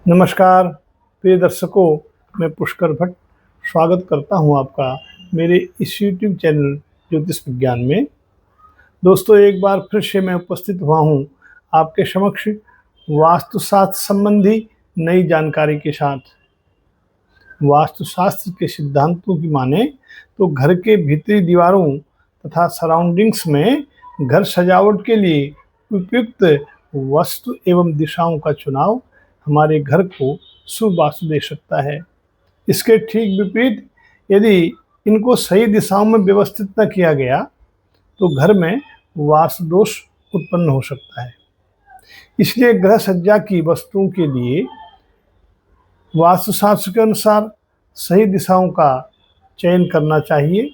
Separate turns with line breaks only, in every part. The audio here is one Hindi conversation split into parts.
नमस्कार प्रिय दर्शकों, मैं पुष्कर भट्ट स्वागत करता हूं आपका मेरे इस यूट्यूब चैनल ज्योतिष विज्ञान में। दोस्तों, एक बार फिर से मैं उपस्थित हुआ हूं आपके समक्ष वास्तुशास्त्र संबंधी नई जानकारी के साथ। वास्तुशास्त्र के सिद्धांतों की माने तो घर के भीतरी दीवारों तथा सराउंडिंग्स में घर सजावट के लिए उपयुक्त वस्तु एवं दिशाओं का चुनाव हमारे घर को शुभ वास्तु दे सकता है। इसके ठीक विपरीत यदि इनको सही दिशाओं में व्यवस्थित न किया गया तो घर में वास्तु दोष उत्पन्न हो सकता है। इसलिए गृह सज्जा की वस्तुओं के लिए वास्तुशास्त्र के अनुसार सही दिशाओं का चयन करना चाहिए।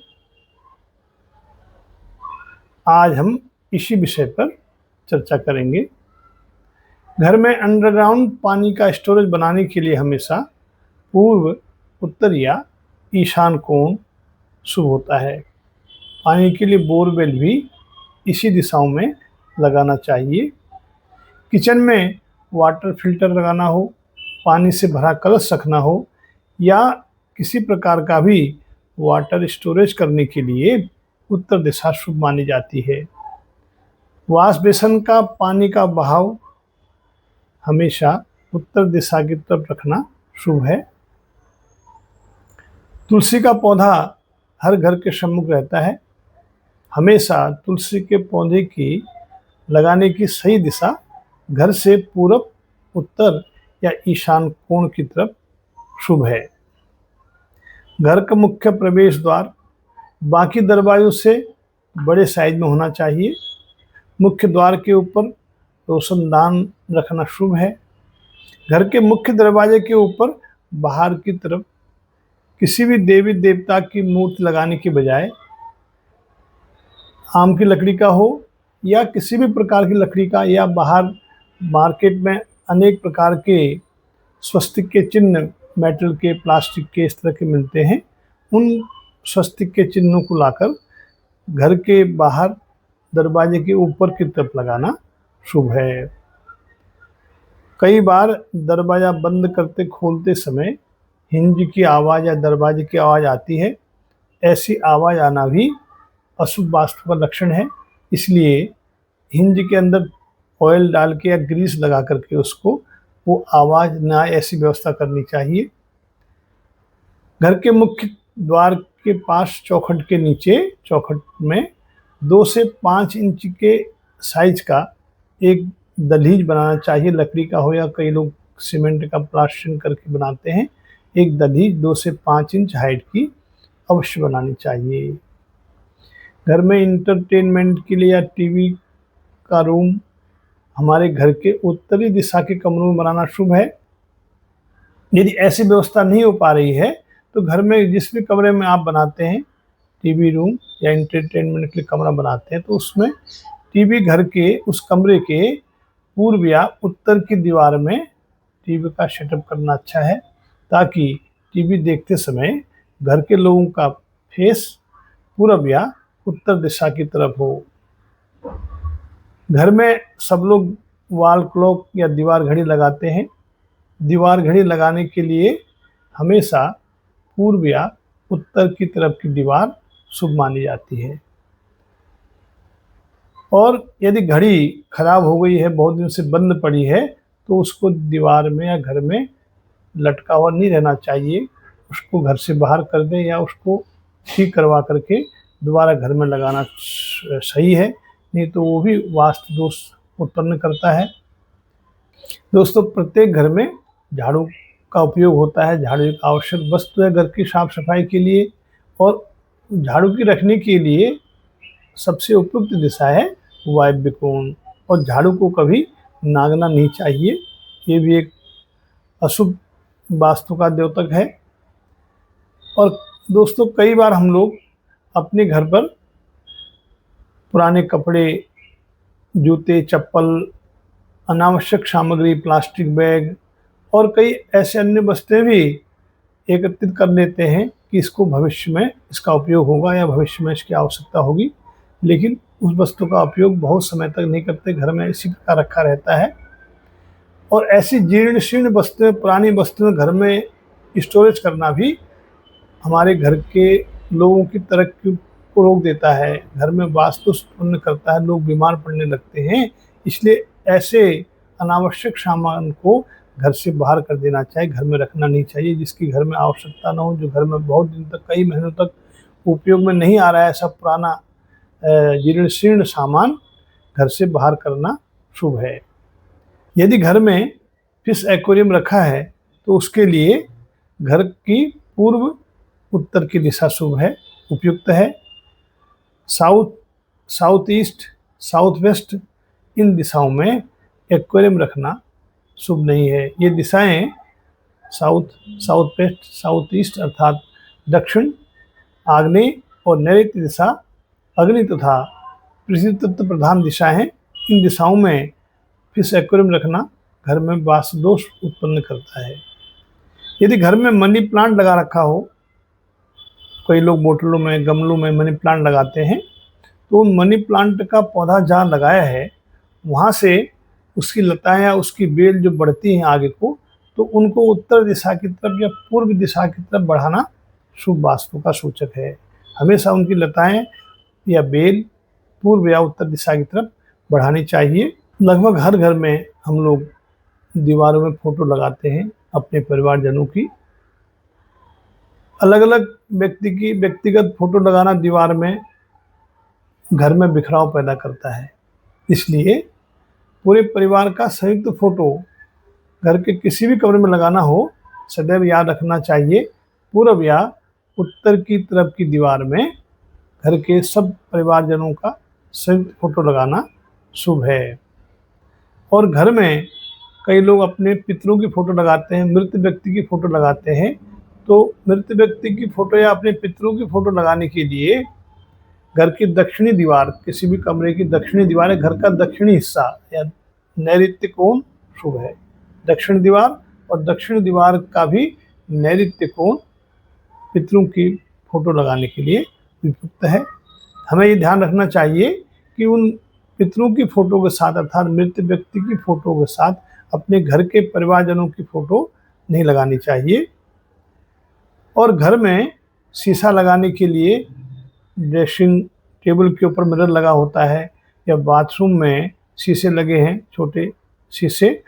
आज हम इसी विषय पर चर्चा करेंगे। घर में अंडरग्राउंड पानी का स्टोरेज बनाने के लिए हमेशा पूर्व, उत्तर या ईशान कोण शुभ होता है। पानी के लिए बोरवेल भी इसी दिशाओं में लगाना चाहिए। किचन में वाटर फिल्टर लगाना हो, पानी से भरा कलश रखना हो या किसी प्रकार का भी वाटर स्टोरेज करने के लिए उत्तर दिशा शुभ मानी जाती है। वॉश बेसन का पानी का बहाव हमेशा उत्तर दिशा की तरफ रखना शुभ है। तुलसी का पौधा हर घर के सम्मुख रहता है। हमेशा तुलसी के पौधे की लगाने की सही दिशा घर से पूरब, उत्तर या ईशान कोण की तरफ शुभ है। घर का मुख्य प्रवेश द्वार बाकी दरवाजों से बड़े साइज में होना चाहिए। मुख्य द्वार के ऊपर रोशनदान रखना शुभ है। घर के मुख्य दरवाजे के ऊपर बाहर की तरफ किसी भी देवी देवता की मूर्ति लगाने के बजाय आम की लकड़ी का हो या किसी भी प्रकार की लकड़ी का, या बाहर मार्केट में अनेक प्रकार के स्वस्तिक के चिन्ह मेटल के, प्लास्टिक के, इस तरह के मिलते हैं। उन स्वस्तिक के चिन्हों को लाकर घर के बाहर दरवाजे के ऊपर की तरफ लगाना शुभ है। कई बार दरवाज़ा बंद करते खोलते समय हिंज की आवाज़ या दरवाजे की आवाज़ आती है। ऐसी आवाज़ आना भी अशुभ वास्तु का लक्षण है। इसलिए हिंज के अंदर ऑयल डाल के या ग्रीस लगा करके उसको वो आवाज़ ना आए, ऐसी व्यवस्था करनी चाहिए। घर के मुख्य द्वार के पास चौखट के नीचे, चौखट में 2 से 5 इंच के साइज का एक दहलीज बनाना चाहिए। लकड़ी का हो या कई लोग सीमेंट का प्लास्टरिंग करके बनाते हैं। एक दहलीज 2 से 5 इंच हाइट की अवश्य बनानी चाहिए। घर में इंटरटेनमेंट के लिए या टीवी का रूम हमारे घर के उत्तरी दिशा के कमरों में बनाना शुभ है। यदि ऐसी व्यवस्था नहीं हो पा रही है तो घर में जिस भी कमरे में आप बनाते हैं टीवी रूम या एंटरटेनमेंट के लिए कमरा बनाते हैं, तो उसमें टीवी घर के उस कमरे के पूर्व या उत्तर की दीवार में टीवी का सेटअप करना अच्छा है, ताकि टीवी देखते समय घर के लोगों का फेस पूर्व या उत्तर दिशा की तरफ हो। घर में सब लोग वॉल क्लॉक या दीवार घड़ी लगाते हैं। दीवार घड़ी लगाने के लिए हमेशा पूर्व या उत्तर की तरफ की दीवार शुभ मानी जाती है। और यदि घड़ी खराब हो गई है, बहुत दिन से बंद पड़ी है, तो उसको दीवार में या घर में लटका हुआ नहीं रहना चाहिए। उसको घर से बाहर कर दें या उसको ठीक करवा करके दोबारा घर में लगाना सही है, नहीं तो वो भी वास्तु दोष उत्पन्न करता है। दोस्तों, प्रत्येक घर में झाड़ू का उपयोग होता है। झाड़ू एक आवश्यक वस्तु है घर की साफ सफाई के लिए, और झाड़ू की रखने के लिए सबसे उपयुक्त दिशा है वायव्य कोण, और झाड़ू को कभी नागना नहीं चाहिए। ये भी एक अशुभ वास्तु का द्योतक है। और दोस्तों, कई बार हम लोग अपने घर पर पुराने कपड़े, जूते, चप्पल, अनावश्यक सामग्री, प्लास्टिक बैग और कई ऐसे अन्य वस्तुएं भी एकत्रित कर लेते हैं कि इसको भविष्य में इसका उपयोग होगा या भविष्य में इसकी आवश्यकता होगी, लेकिन उस वस्तु का उपयोग बहुत समय तक नहीं करते, घर में इसी प्रकार रखा रहता है। और ऐसी जीर्ण शीर्ण वस्तुएं, पुरानी वस्तुएं घर में स्टोरेज करना भी हमारे घर के लोगों की तरक्की को रोक देता है, घर में वास्तु उत्पन्न करता है, लोग बीमार पड़ने लगते हैं। इसलिए ऐसे अनावश्यक सामान को घर से बाहर कर देना चाहिए, घर में रखना नहीं चाहिए। जिसकी घर में आवश्यकता ना हो, जो घर में बहुत दिन तक, कई महीनों तक उपयोग में नहीं आ रहा है, ऐसा पुराना जीर्ण शीर्ण सामान घर से बाहर करना शुभ है। यदि घर में फिश एक्वेरियम रखा है तो उसके लिए घर की पूर्व उत्तर की दिशा शुभ है, उपयुक्त है। South, south east, south west, इन दिशाओं में एक्वेरियम रखना शुभ नहीं है। ये दिशाएं south, south west, south east अर्थात दक्षिण, आग्नेय और नैऋत्य दिशा अग्नि तथा पृथ्वी तत्व प्रधान दिशा हैं। इन दिशाओं में फिश एक्वेरियम रखना घर में वास्तु दोष उत्पन्न करता है। यदि घर में मनी प्लांट लगा रखा हो, कई लोग बोतलों में, गमलों में मनी प्लांट लगाते हैं, तो उन मनी प्लांट का पौधा जहाँ लगाया है वहाँ से उसकी लताएं या उसकी बेल जो बढ़ती हैं आगे को, तो उनको उत्तर दिशा की तरफ या पूर्व दिशा की तरफ बढ़ाना शुभ वास्तु का सूचक है। हमेशा उनकी लताएं या बेल पूर्व या उत्तर दिशा की तरफ बढ़ानी चाहिए। लगभग हर घर में हम लोग दीवारों में फोटो लगाते हैं अपने परिवारजनों की। अलग अलग व्यक्ति की व्यक्तिगत फोटो लगाना दीवार में घर में बिखराव पैदा करता है। इसलिए पूरे परिवार का संयुक्त फोटो घर के किसी भी कमरे में लगाना हो, सदैव याद रखना चाहिए पूर्व या उत्तर की तरफ की दीवार में घर के सब परिवारजनों का संयुक्त फोटो लगाना शुभ है। और घर में कई लोग अपने पितरों की फ़ोटो लगाते हैं, मृत व्यक्ति की फ़ोटो लगाते हैं। तो मृत व्यक्ति की फ़ोटो या अपने पितरों की फ़ोटो लगाने के लिए घर की दक्षिणी दीवार, किसी भी कमरे की दक्षिणी दीवार है, घर का दक्षिणी हिस्सा या नैऋत्य कोण शुभ है। दक्षिण दीवार और दक्षिण दीवार का भी नैऋत्य कोण पितरों की फ़ोटो लगाने के लिए उपयुक्त है। हमें ये ध्यान रखना चाहिए कि उन पितरों की फ़ोटो के साथ अर्थात मृत व्यक्ति की फ़ोटो के साथ अपने घर के परिवारजनों की फ़ोटो नहीं लगानी चाहिए। और घर में शीशा लगाने के लिए ड्रेसिंग टेबल के ऊपर मिरर लगा होता है या बाथरूम में शीशे लगे हैं, छोटे शीशे,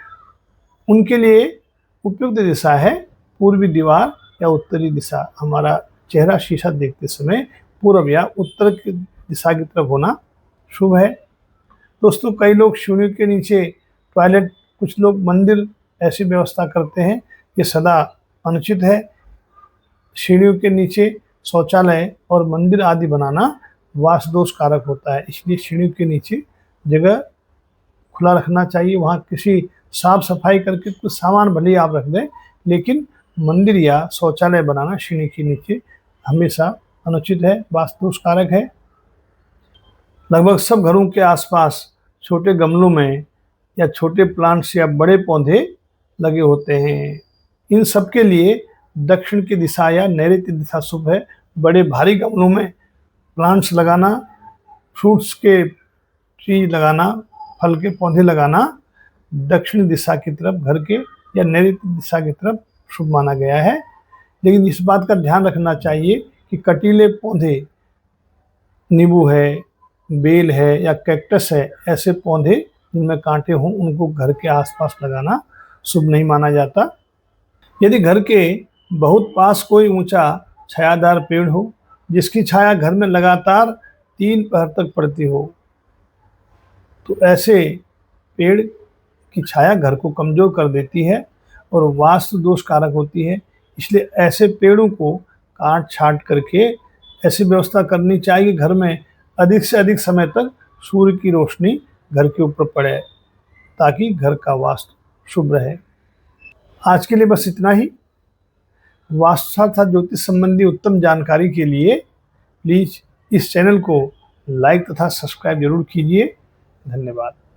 उनके लिए उपयुक्त दिशा है पूर्वी दीवार या उत्तरी दिशा। हमारा चेहरा शीशा देखते समय पूर्व या उत्तर की दिशा की तरफ होना शुभ है। दोस्तों, कई लोग सीढ़ियों के नीचे टॉयलेट, कुछ लोग मंदिर ऐसी व्यवस्था करते हैं, ये सदा अनुचित है। सीढ़ियों के नीचे शौचालय और मंदिर आदि बनाना वास्तु दोष कारक होता है। इसलिए सीढ़ियों के नीचे जगह खुला रखना चाहिए। वहाँ किसी साफ सफाई करके कुछ सामान भले ही आप रख दें, लेकिन मंदिर या शौचालय बनाना सीढ़ी के नीचे हमेशा अनुचित है, वास्तु दोष कारक है। लगभग सब घरों के आसपास छोटे गमलों में या छोटे प्लांट्स या बड़े पौधे लगे होते हैं। इन सब के लिए दक्षिण की दिशा या नैऋत्य दिशा शुभ है। बड़े भारी गमलों में प्लांट्स लगाना, फ्रूट्स के ट्री लगाना, फल के पौधे लगाना दक्षिण दिशा की तरफ, घर के या नैऋत्य दिशा की तरफ शुभ माना गया है। लेकिन इस बात का ध्यान रखना चाहिए कि कटीले पौधे, नींबू है, बेल है या कैक्टस है, ऐसे पौधे जिनमें कांटे हों, उनको घर के आसपास लगाना शुभ नहीं माना जाता। यदि घर के बहुत पास कोई ऊंचा छायादार पेड़ हो जिसकी छाया घर में लगातार 3 पहर तक पड़ती हो, तो ऐसे पेड़ की छाया घर को कमज़ोर कर देती है और वास्तु दोष कारक होती है। इसलिए ऐसे पेड़ों को काट छाट करके ऐसी व्यवस्था करनी चाहिए कि घर में अधिक से अधिक समय तक सूर्य की रोशनी घर के ऊपर पड़े, ताकि घर का वास्तु शुभ रहे। आज के लिए बस इतना ही। वास्तुशास्त्र ज्योतिष संबंधी उत्तम जानकारी के लिए प्लीज़ इस चैनल को लाइक तथा सब्सक्राइब जरूर कीजिए। धन्यवाद।